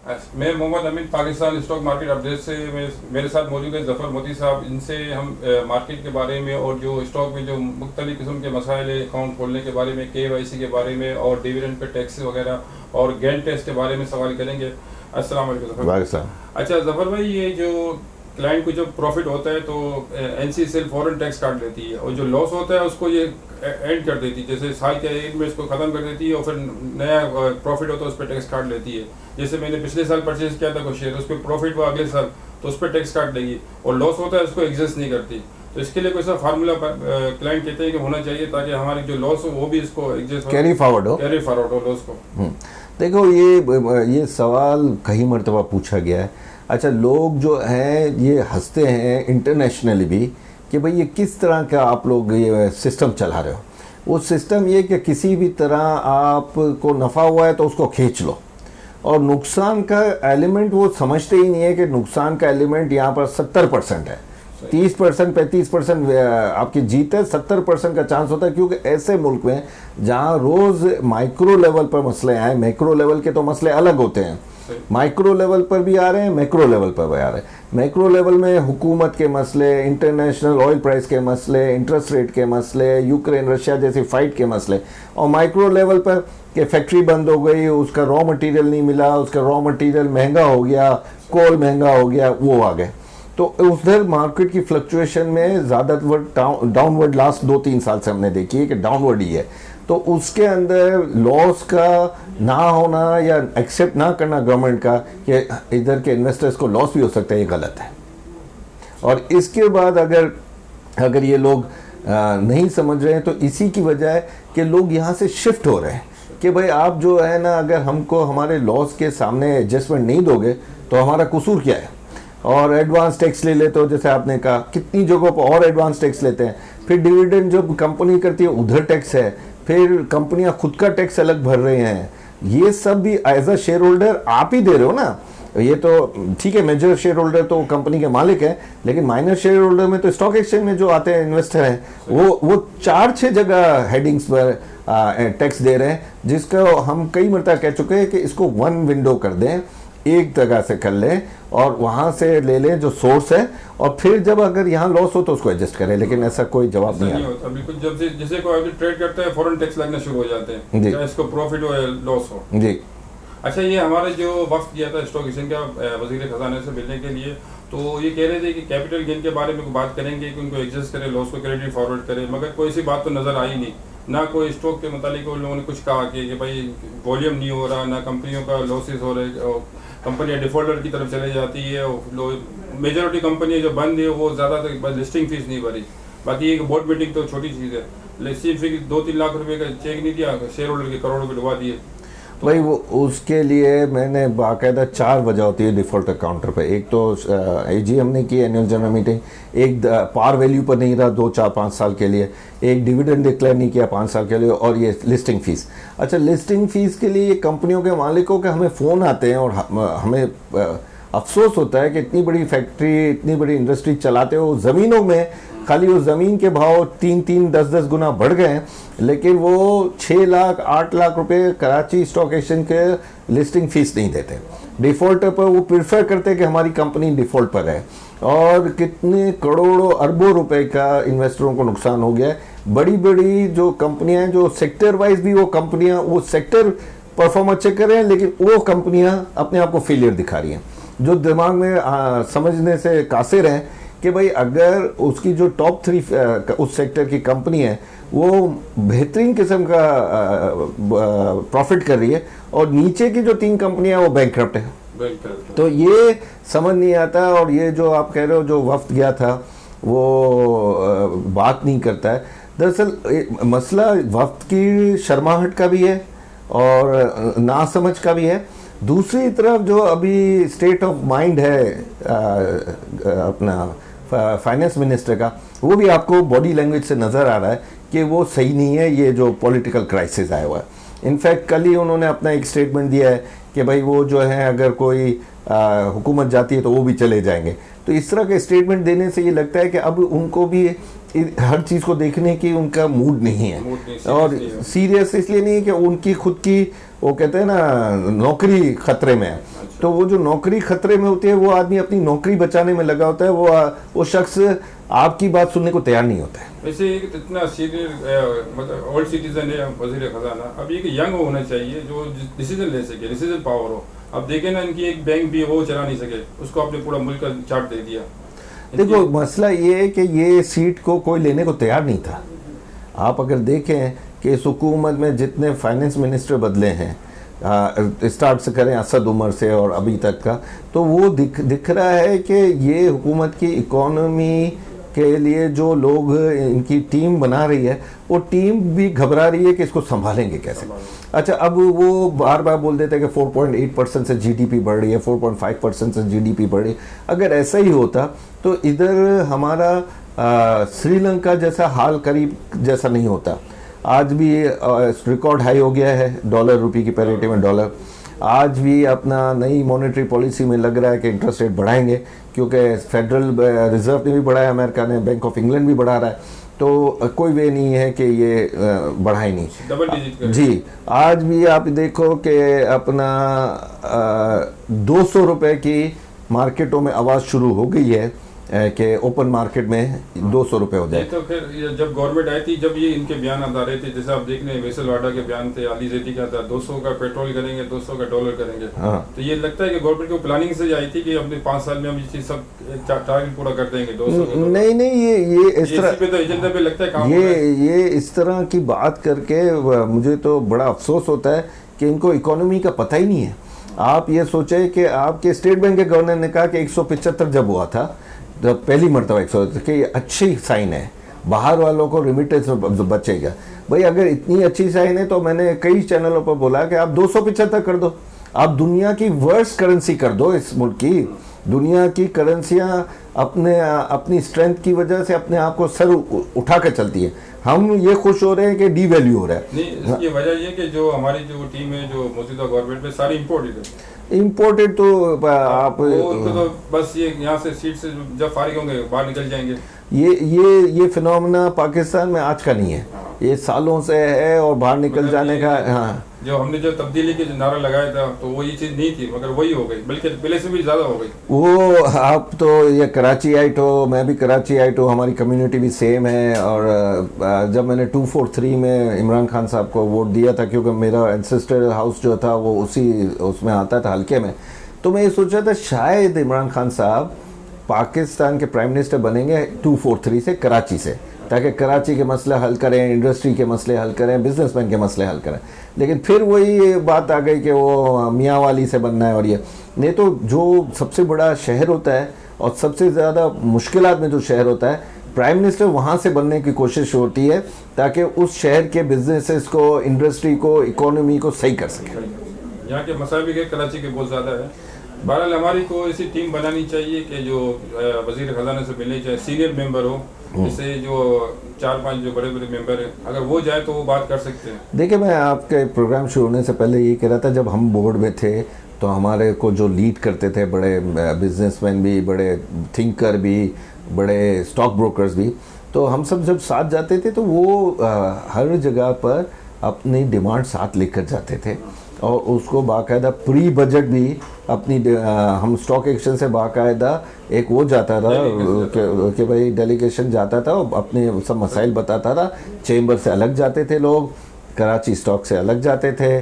मैं मोहम्मद अमीन Pakistan stock market update से मेरे साथ मौजूद है जफ़र मोदी साहब। इनसे हम मार्केट के बारे में और जो स्टॉक में जो मुख्तलिफ किस्म के मसाइल है, अकाउंट खोलने के बारे में, KYC के बारे में और डिविडेंड पे टैक्स वगैरह और गेन टैक्स के बारे में सवाल करेंगे। अस्सलाम वालेकुम जफ़र भाई। अच्छा जफ़र भाई, ये जो क्लाइंट को जब प्रॉफिट होता है तो NCCL फ़ौरन टैक्स काट देती है और जो लॉस होता है उसको ये एंड कर देती है, जैसे साल के एंड में इसको ख़त्म कर देती है और फिर नया प्रॉफिट होता है उस पर टैक्स काट लेती है। जैसे मैंने पिछले साल परचेज किया था कोई शेयर, उस पर प्रॉफिट हुआ अगले साल तो उस पर टैक्स काट देगी, और लॉस होता है उसको एग्जिस्ट नहीं करती। तो इसके लिए कोई सा फार्मूला क्लाइंट कहते हैं कि होना चाहिए ताकि हमारी जो लॉस हो वो भी इसको एग्जिस्ट कैरी फॉरवर्ड हो लॉस को। देखो, ये सवाल कई मरतबा पूछा गया है। अच्छा, लोग जो हैं ये हंसते हैं इंटरनेशनली भी कि भाई ये किस तरह का आप लोग ये सिस्टम चला रहे हो। वो सिस्टम ये कि किसी भी तरह आपको नफ़ा हुआ है तो उसको खींच लो, और नुकसान का एलिमेंट वो समझते ही नहीं है कि नुकसान का एलिमेंट यहाँ पर 70% है। 30% 35% आपकी जीत है, 70% का चांस होता है, क्योंकि ऐसे मुल्क में जहाँ रोज़ माइक्रो लेवल पर मसले आए, मैक्रो लेवल के तो मसले अलग होते हैं, माइक्रो लेवल पर भी आ रहे हैं, मैक्रो लेवल पर भी आ रहे हैं। मैक्रो लेवल में हुकूमत के मसले, इंटरनेशनल ऑयल प्राइस के मसले, इंटरेस्ट रेट के मसले, यूक्रेन रशिया जैसी फाइट के मसले, और माइक्रो लेवल पर कि फैक्ट्री बंद हो गई, उसका रॉ मटेरियल नहीं मिला, उसका रॉ मटेरियल महंगा हो गया, कोल महंगा हो गया, वो आ गए। तो उधर मार्केट की फ्लक्चुएशन में ज़्यादातर डाउनवर्ड लास्ट 2-3 साल से हमने देखी है कि डाउनवर्ड ही है। तो उसके अंदर लॉस का ना होना या एक्सेप्ट ना करना गवर्नमेंट का कि इधर के इन्वेस्टर्स को लॉस भी हो सकता है, ये गलत है। और इसके बाद अगर ये लोग नहीं समझ रहे हैं तो इसी की वजह है कि लोग यहाँ से शिफ्ट हो रहे हैं कि भाई आप जो है ना, अगर हमको हमारे लॉस के सामने एडजस्टमेंट नहीं दोगे तो हमारा कसूर क्या है। और एडवांस टैक्स ले लेते हो, जैसे आपने कहा, कितनी जगहों पर और एडवांस टैक्स लेते हैं। फिर डिविडेंड जो कंपनी करती है उधर टैक्स है, फिर कंपनियां खुद का टैक्स अलग भर रहे हैं। ये सब भी एज अ शेयर होल्डर आप ही दे रहे हो ना। ये तो ठीक है, मेजर शेयर होल्डर तो कंपनी के मालिक है, लेकिन माइनर शेयर होल्डर में तो स्टॉक एक्सचेंज में जो आते हैं इन्वेस्टर हैं वो 4-6 जगह हेडिंग्स पर टैक्स दे रहे हैं, जिसका हम कई मरतबा कह चुके हैं कि इसको वन विंडो कर दें, एक जगह से कर लें और वहाँ से ले लें जो सोर्स है, और फिर जब अगर यहाँ लॉस हो तो उसको एडजस्ट करें। लेकिन ऐसा कोई जवाब नहीं होता बिल्कुल। जब से जैसे कोई ट्रेड करता है फौरन टैक्स लगना शुरू हो जाते हैं, चाहे इसको प्रॉफिट हो या लॉस हो जी। अच्छा, ये हमारे जो वक्त किया था स्टॉक एक्सचेंज का वजीर खजाने से मिलने के लिए, तो ये कह रहे थे कि कैपिटल गेन के बारे में बात करेंगे कि उनको एडजस्ट करें, लॉस को क्रेडिट फॉरवर्ड करें, मगर कोई ऐसी बात तो नज़र आई नहीं। ना कोई स्टॉक के मुतालिक उन लोगों ने कुछ कहा कि भाई वॉल्यूम नहीं हो रहा, ना कंपनियों का लॉसेस हो रहे, कंपनियां डिफॉल्टर की तरफ चले जाती है, मेजॉरिटी कंपनियां जो बंद है वो ज़्यादातर लिस्टिंग फीस नहीं भरी। बाकी एक बोर्ड मीटिंग तो छोटी चीज़ है, लिस्टिंग फीस 2-3 लाख रुपए का चेक नहीं दिया, शेयर होल्डर के करोड़ों के डुबा दिए। तो भाई वो उसके लिए मैंने बाकायदा 4 वजह होती है डिफ़ॉल्ट काउंटर पे। एक तो AG हमने की एनुअल जनरल मीटिंग, एक पार वैल्यू पर नहीं रहा 2-4-5 साल के लिए, एक डिविडेंड डिक्लेयर नहीं किया 5 साल के लिए, और ये लिस्टिंग फ़ीस। अच्छा, लिस्टिंग फ़ीस के लिए कंपनियों के मालिकों के हमें फ़ोन आते हैं और हमें अफसोस होता है कि इतनी बड़ी फैक्ट्री, इतनी बड़ी इंडस्ट्री चलाते हो, ज़मीनों में खाली उस ज़मीन के भाव 3-3, 10-10 गुना बढ़ गए हैं, लेकिन वो 6 लाख 8 लाख रुपए कराची स्टॉक एक्सचेंज के लिस्टिंग फीस नहीं देते। डिफ़ॉल्टर पर वो प्रेफर करते हैं कि हमारी कंपनी डिफ़ॉल्ट पर है, और कितने करोड़ों अरबों रुपए का इन्वेस्टरों को नुकसान हो गया है। बड़ी बड़ी जो कंपनियां हैं, जो सेक्टर वाइज भी वो कंपनियां, वो सेक्टर परफॉर्म अच्छे कर रहे हैं, लेकिन वो कंपनियां अपने आप को फेलियर दिखा रही हैं। जो दिमाग में समझने से कासिर हैं कि भाई अगर उसकी जो टॉप 3 उस सेक्टर की कंपनी है वो बेहतरीन किस्म का प्रॉफिट कर रही है, और नीचे की जो 3 कंपनियां वो बैंकक्रप्ट है, तो ये समझ नहीं आता। और ये जो आप कह रहे हो जो वफ्द गया था वो बात नहीं करता है। दरअसल मसला वफ्द की शर्माहट का भी है और नासमझ का भी है। दूसरी तरफ जो अभी स्टेट ऑफ माइंड है अपना फाइनेंस मिनिस्टर का, वो भी आपको बॉडी लैंग्वेज से नज़र आ रहा है कि वो सही नहीं है, ये जो पॉलिटिकल क्राइसिस आया हुआ है। इनफैक्ट कल ही उन्होंने अपना एक स्टेटमेंट दिया है कि भाई वो जो है अगर कोई हुकूमत जाती है तो वो भी चले जाएंगे। तो इस तरह के स्टेटमेंट देने से ये लगता है कि अब उनको भी हर चीज़ को देखने की उनका मूड नहीं है, और सीरियस इसलिए नहीं है कि उनकी खुद की वो कहते हैं ना नौकरी खतरे में है। तो वो जो नौकरी खतरे में होती है, वो आदमी अपनी नौकरी बचाने में लगा होता है, वो शख्स आपकी बात सुनने को तैयार नहीं होता है। वैसे एक इतना सीनियर मतलब ओल्ड सिटीजन है वजीर खजाना, अब एक यंग होना चाहिए जो डिसीजन ले सके, डिसीजन पावर हो। अब देखें ना, इनकी एक बैंक भी वो चला नहीं सके, उसको आपने पूरा मुल्क का चार्ट दे दिया। देखो मसला ये है कि ये सीट को कोई लेने को तैयार नहीं था। आप अगर देखें कि इस हुकूमत में जितने फाइनेंस मिनिस्टर बदले हैं, स्टार्ट से करें असद उमर से और अभी तक का, तो वो दिख रहा है कि ये हुकूमत की इकोनॉमी के लिए जो लोग इनकी टीम बना रही है, वो टीम भी घबरा रही है कि इसको संभालेंगे कैसे। अच्छा, अब वो बार बार बोल देते हैं कि 4.8% से जीडीपी बढ़ रही है, 4.5% से जीडीपी बढ़ रही है। अगर ऐसा ही होता तो इधर हमारा श्रीलंका जैसा हाल करीब जैसा नहीं होता। आज भी रिकॉर्ड हाई हो गया है डॉलर रुपये की पैरिटी में डॉलर। आज भी अपना नई मॉनेटरी पॉलिसी में लग रहा है कि इंटरेस्ट रेट बढ़ाएंगे, क्योंकि फेडरल रिजर्व ने भी बढ़ाया, अमेरिका ने, बैंक ऑफ इंग्लैंड भी बढ़ा रहा है, तो कोई वे नहीं है कि ये बढ़ाए नहीं, डबल डिजिट जी। आज भी आप देखो कि अपना 200 रुपए की मार्केटों में आवाज़ शुरू हो गई है कि ओपन मार्केट में 200 रुपए हो जाए। तो फिर जब गवर्नमेंट आई थी, जब ये इनके बयान आ रहे थे, जैसे आप देख रहे हैं वैसल वाडा के बयान थे, अली जेदी का था, 200 का पेट्रोल करेंगे, 200 का डॉलर करेंगे। हाँ। तो ये लगता है कि गवर्नमेंट को प्लानिंग से आई थी कि अपने 5 साल में हम ये चीज सब टारगेट पूरा कर देंगे 200। नहीं, ये इस तरह पे तो एजेंडा पे लगता है काम ये इस तरह की बात करके मुझे तो बड़ा अफसोस होता है कि इनको इकोनॉमी का पता ही नहीं है। आप ये सोचे कि आपके स्टेट बैंक के गवर्नर ने कहा कि 175 जब हुआ था, तो पहली मरतबा 100, कि अच्छी साइन है, बाहर वालों को रिमिटेंस बचेगा। भाई अगर इतनी अच्छी साइन है तो मैंने कई चैनलों पर बोला कि आप 275 कर दो, आप दुनिया की वर्स्ट करेंसी कर दो। इस मुल्क की दुनिया की करेंसियां अपनी स्ट्रेंथ की वजह से अपने आप को सर उठा कर चलती है। हम ये खुश हो रहे हैं कि डीवैल्यू हो रहा है। नहीं, इसकी वजह ये कि जो हमारी जो टीम है जो मौजूदा गवर्नमेंट में सारी इम्पोर्टेड है। इम्पोर्टेड तो आप तो बस ये यहाँ से सीट से जब फारिग होंगे बाहर निकल जाएंगे। ये फिनोमेना पाकिस्तान में आज का नहीं है, ये सालों से है और बाहर निकल जाने का। हाँ, जो हमने जो तब्दीली के नारा लगाया था तो वो ये चीज़ नहीं थी, मगर वही हो गई, बल्कि पहले से भी ज़्यादा हो गई। वो आप तो ये कराची आइट हो, मैं भी कराची आइट हो, हमारी कम्युनिटी भी सेम है। और जब मैंने 243 में इमरान खान साहब को वोट दिया था, क्योंकि मेरा एंसेस्टर हाउस जो था वो उसमें आता था, हल्के में, तो मैं ये सोचा था शायद इमरान खान साहब पाकिस्तान के प्राइम मिनिस्टर बनेंगे 243 से, कराची से, ताकि कराची के मसले हल करें, इंडस्ट्री के मसले हल करें, बिजनेसमैन के मसले हल करें। लेकिन फिर वही बात आ गई कि वो मियाँ वाली से बनना है। और ये नहीं, तो जो सबसे बड़ा शहर होता है और सबसे ज़्यादा मुश्किलात में जो शहर होता है, प्राइम मिनिस्टर वहाँ से बनने की कोशिश होती है ताकि उस शहर के बिजनेसेस को, इंडस्ट्री को, इकोनॉमी को सही कर सके। यहाँ के मसाइल भी कराची के बहुत ज़्यादा है। बहरहाल हमारी को ऐसी टीम बनानी चाहिए कि जो वजीर खजाना से मिलने चाहिए, सीनियर मेंबर हो, जैसे जो 4-5 जो बड़े बड़े मेंबर हैं, अगर वो जाए तो वो बात कर सकते हैं। देखिए, मैं आपके प्रोग्राम शुरू होने से पहले ये कह रहा था, जब हम बोर्ड में थे तो हमारे को जो लीड करते थे बड़े बिजनेसमैन भी, बड़े थिंकर भी, बड़े स्टॉक ब्रोकर्स भी, तो हम सब जब साथ जाते थे तो वो हर जगह पर अपनी डिमांड साथ लेकर जाते थे और उसको बाकायदा प्री बजट भी अपनी हम स्टॉक एक्सचेंज से बाकायदा एक वो जाता था कि भाई डेलीगेशन जाता था और अपने सब मसाइल बताता था। चेंबर से अलग जाते थे लोग, कराची स्टॉक से अलग जाते थे।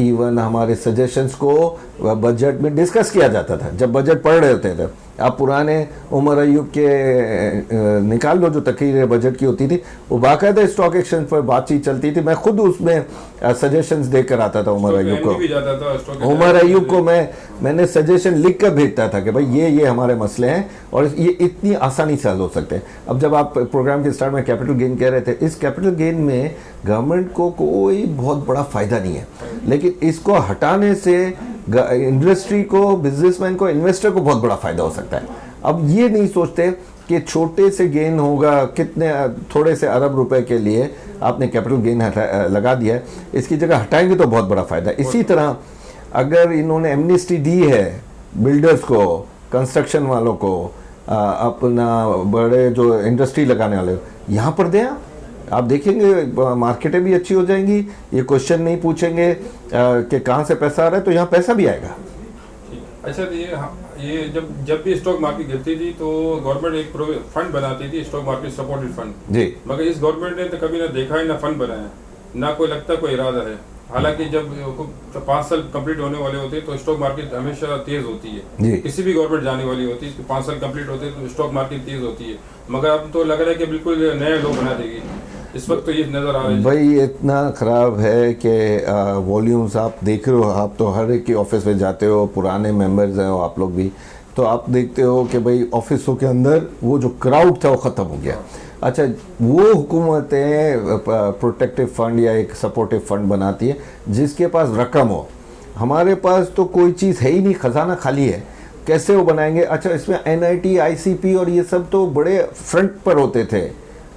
इवन हमारे सजेशंस को बजट में डिस्कस किया जाता था जब बजट पढ़ रहे होते थे। आप पुराने उमर अयूब के निकाल लो जो तकरीर बजट की होती थी, वो बाकायदा स्टॉक एक्सचेंज पर बातचीत चलती थी। मैं खुद उसमें सजेशंस देकर आता था उमर अयूब को। उमर अयूब को मैंने सजेशन लिख कर भेजता था कि भाई ये हमारे मसले हैं और ये इतनी आसानी से हल हो सकते हैं। अब जब आप प्रोग्राम के स्टार्ट में कैपिटल गेन कह रहे थे, इस कैपिटल गेन में गवर्नमेंट को कोई बहुत बड़ा फ़ायदा नहीं है, लेकिन इसको हटाने से इंडस्ट्री को, बिजनेसमैन को, इन्वेस्टर को बहुत बड़ा फ़ायदा हो सकता है। अब ये नहीं सोचते कि छोटे से गेन होगा, कितने थोड़े से अरब रुपए के लिए आपने कैपिटल गेन लगा दिया है, इसकी जगह हटाएंगे तो बहुत बड़ा फ़ायदा है। इसी तरह अगर इन्होंने एमनेस्टी दी है बिल्डर्स को, कंस्ट्रक्शन वालों को, अपना बड़े जो इंडस्ट्री लगाने वाले, यहाँ पर दें आप देखेंगे मार्केटें भी अच्छी हो जाएंगी। ये क्वेश्चन नहीं पूछेंगे कि कहाँ से पैसा आ रहा है, तो यहाँ पैसा भी आएगा। अच्छा तो ये जब भी स्टॉक मार्केट गिरती थी तो गवर्नमेंट एक फंड बनाती थी, स्टॉक मार्केट सपोर्टेड फंड जी। मगर इस गवर्नमेंट ने तो कभी ना देखा है ना फंड बनाया, ना कोई लगता कोई इरादा है। हालांकि जब 5 साल कंप्लीट होने वाले होते हैं तो स्टॉक मार्केट हमेशा तेज होती जी। है, किसी भी गवर्नमेंट जाने वाली होती है 5 साल कंप्लीट होते हैं तो स्टॉक मार्केट तेज होती है। मगर अब तो लग रहा है कि बिल्कुल नए लोग बना देगी, इस वक्त तो ये नजर आ रहा है। भाई इतना ख़राब है कि वॉल्यूम्स आप देख रहे हो, आप तो हर एक के ऑफिस में जाते हो, पुराने मेंबर्स हैं आप लोग भी, तो आप देखते हो कि भाई ऑफिसों के अंदर वो जो क्राउड था वो ख़त्म हो गया। अच्छा, वो हुकूमतें प्रोटेक्टिव फंड या एक सपोर्टिव फंड बनाती है जिसके पास रकम हो। हमारे पास तो कोई चीज़ है ही नहीं, ख़जाना खाली है, कैसे वो बनाएंगे। अच्छा, इसमें एनआईटी, आईसीपी और ये सब तो बड़े फ्रंट पर होते थे।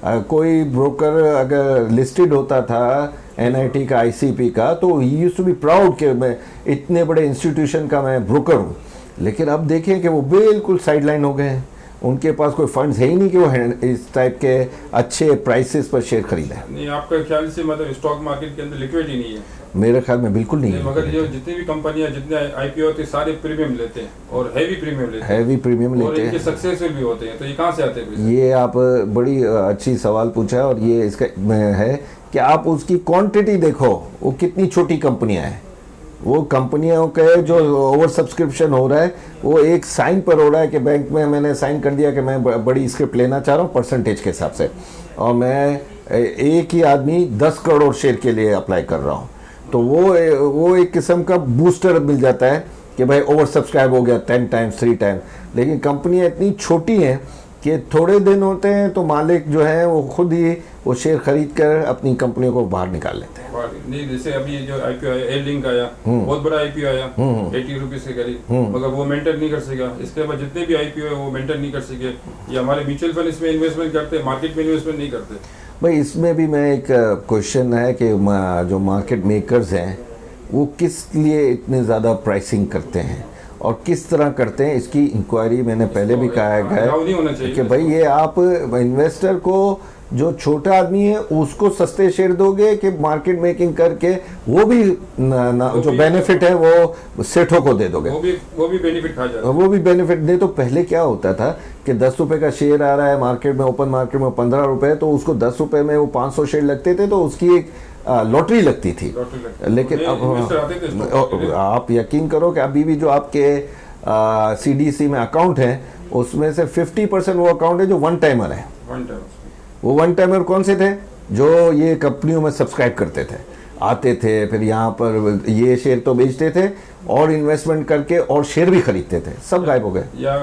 कोई ब्रोकर अगर लिस्टेड होता था एनआईटी का, आईसीपी का, तो ही यूज्ड टू बी प्राउड कि मैं इतने बड़े इंस्टीट्यूशन का मैं ब्रोकर हूँ। लेकिन अब देखें कि वो बिल्कुल साइडलाइन हो गए हैं, उनके पास कोई फंड्स है ही नहीं कि वो इस टाइप के अच्छे प्राइसेस पर शेयर खरीदें। नहीं, आपका ख्याल से मतलब स्टॉक मार्केट के अंदर लिक्विडिटी नहीं है? मेरे ख्याल में बिल्कुल नहीं है। मगर जो जितनी भी कंपनियां, जितने आईपीओ होते हैं सारे प्रीमियम लेते हैं और हैवी प्रीमियम लेते हैं, हैवी प्रीमियम और लेते इनके हैं। सक्सेसफुल भी होते हैं, तो ये कहाँ से आते हैं पैसे? ये आप बड़ी अच्छी सवाल पूछा है, और ये इसका है कि आप उसकी क्वांटिटी देखो, वो कितनी छोटी कंपनियां हैं। वो कंपनियों के जो ओवर सब्सक्रिप्शन हो रहा है वो एक साइन पर हो रहा है कि बैंक में मैंने साइन कर दिया कि मैं बड़ी स्क्रिप्ट लेना चाह रहा हूँ परसेंटेज के हिसाब से, और मैं एक ही आदमी 10 करोड़ शेयर के लिए अप्लाई कर रहा हूँ, तो वो एक किस्म का बूस्टर मिल जाता है कि भाई ओवर सब्सक्राइब हो गया 10 टाइम्स 3 टाइम्स। लेकिन कंपनियां इतनी छोटी हैं कि थोड़े दिन होते हैं तो मालिक जो है वो खुद ही वो शेयर खरीद कर अपनी कंपनियों को बाहर निकाल लेते हैं। नहीं, जैसे अभी जो आईपीओ आया, एयर लिंक आया, बहुत बड़ा आईपीओ आया 80 रुपीज के करीब, मगर वो मेंटेन नहीं कर सका। इसके बाद जितने भी आईपीओ है वो मेंटेन नहीं कर सके। ये हमारे म्यूचुअल फंड इसमें इन्वेस्टमेंट करते हैं, मार्केट में इन्वेस्टमेंट नहीं करते। भाई इसमें भी मैं एक क्वेश्चन है कि जो मार्केट मेकर्स हैं वो किस लिए इतने ज़्यादा प्राइसिंग करते हैं और किस तरह करते हैं, इसकी इंक्वायरी मैंने पहले भी कहा है कि भाई ये आप इन्वेस्टर को, जो छोटा आदमी है उसको सस्ते शेयर दोगे कि मार्केट मेकिंग करके वो भी जो बेनिफिट है वो सेठों को दे दोगे? वो भी बेनिफिट खा जाएगा। वो भी बेनिफिट नहीं तो पहले क्या होता था कि 10 रुपए का शेयर आ रहा है मार्केट में, ओपन मार्केट में 15 रुपए, तो उसको 10 रुपए में वो 500 शेयर लगते थे, तो उसकी एक लॉटरी लगती थी। लेकिन अब आप यकीन करो कि अभी भी जो आपके सीडीसी में अकाउंट है उसमें से 50% वो अकाउंट है जो वन टाइमर है। वो वन टाइमर कौन से थे? जो ये कंपनियों में सब्सक्राइब करते थे, आते थे, फिर यहाँ पर ये शेयर तो बेचते थे और इन्वेस्टमेंट करके और शेयर भी खरीदते थे, सब गायब हो गए। या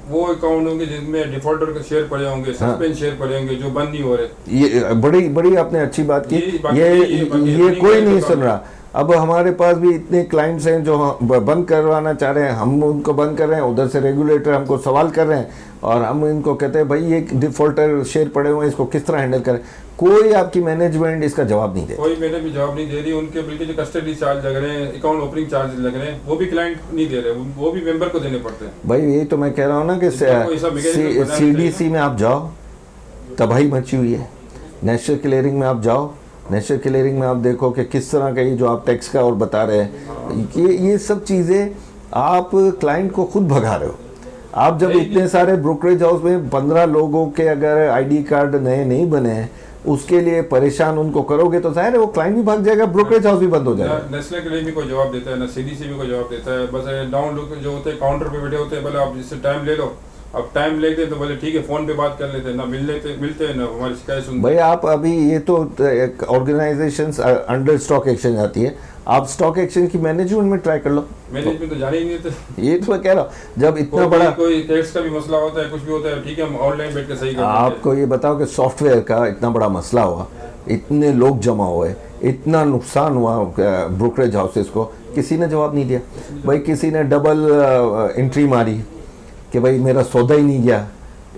वो अकाउंट होंगे जिसमें डिफॉल्टर के शेयर पड़े होंगे, सस्पेंड शेयर पड़े होंगे जो बंद नहीं हो रहे। ये बड़ी बड़ी आपने अच्छी बात की। ये कोई नहीं सुन रहा। अब हमारे पास भी इतने क्लाइंट्स हैं जो बंद करवाना चाह रहे हैं, हम उनको बंद कर रहे हैं, उधर से रेगुलेटर हमको सवाल कर रहे हैं और हम इनको कहते हैं भाई ये डिफॉल्टर शेयर पड़े हुए हैं, इसको किस तरह हैंडल करें। कोई आपकी मैनेजमेंट इसका जवाब नहीं दे, कोई मैंने भी जवाब नहीं दे रही। उनके बल्कि जो कस्टडी चार्ज लग रहे हैं, अकाउंट ओपनिंग चार्ज लग रहे हैं, वो भी क्लाइंट नहीं दे रहे, वो भी मेंबर को देने पड़ते हैं। भाई यही तो मैं कह रहा हूँ ना कि सीडीसी में आप जाओ, तबाही मची हुई है। नेशनल क्लियरिंग में आप जाओ, नेशनल क्लियरिंग में आप देखो कि किस तरह का ये जो आप टैक्स का और बता रहे हैं कि ये सब चीज़ें आप क्लाइंट को खुद भगा रहे हो। आप जब इतने सारे ब्रोकरेज हाउस में 15 लोगों के अगर आईडी कार्ड नए नहीं बने हैं उसके लिए परेशान उनको करोगे तो जाहिर है वो क्लाइंट भी भाग जाएगा, ब्रोकरेज हाउस भी बंद हो जाएगा। नेशनल क्लियरिंग भी कोई जवाब देता है ना, सीडीसी भी कोई जवाब देता है। बस डाउन लोग जो होते हैं काउंटर पे बैठे होते हैं, बोले आप इससे टाइम ले लो, अब टाइम लेते तो बोले ठीक है फोन पे बात कर लेते हैं, ना मिलते हैं ना हमारी शिकायत सुनते। भाई आप अभी ये तो ऑर्गेनाइजेशंस अंडर स्टॉक एक्सचेंज आती है, आप स्टॉक एक्सचेंज की मैनेजमेंट में ट्राई कर लो। मैनेजमेंट तो जाने ही नहीं देते। ये तो मैं कह रहा हूँ, जब इतना बड़ा कोई टैक्स का भी मसला होता है, कुछ भी होता है, ठीक है हम ऑनलाइन बैठ के सही कर आपको ये बताओ कि सॉफ्टवेयर का इतना बड़ा मसला हुआ, इतने लोग जमा हुए, इतना नुकसान हुआ ब्रोकरेज हाउसेस को, किसी ने जवाब नहीं दिया। भाई किसी ने डबल एंट्री मारी कि भाई मेरा सौदा ही नहीं गया,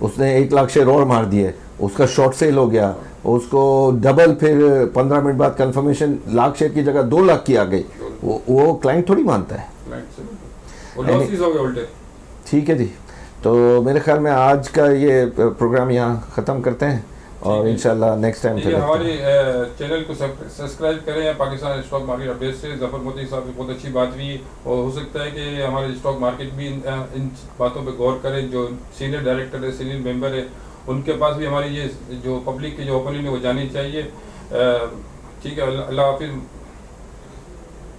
उसने 1 लाख शेयर और मार दिए, उसका शॉर्ट सेल हो गया, उसको डबल फिर 15 मिनट बाद कंफर्मेशन लाख शेयर की जगह 2 लाख की आ गई। वो क्लाइंट थोड़ी मानता है। ठीक है जी, तो मेरे ख्याल में आज का ये प्रोग्राम यहाँ ख़त्म करते हैं और इंशाल्लाह नेक्स्ट टाइम ये हमारे चैनल को सब्सक्राइब करें। पाकिस्तान स्टॉक मार्केट अपडेट से जफर मोती साहब से बहुत अच्छी बात हुई, और हो सकता है कि हमारे स्टॉक मार्केट भी इन बातों पे गौर करें। जो सीनियर डायरेक्टर है, सीनियर मेंबर है, उनके पास भी हमारी ये जो पब्लिक की जो ओपिनियन है वो जानी चाहिए। ठीक है, अल्लाह हाफिज़।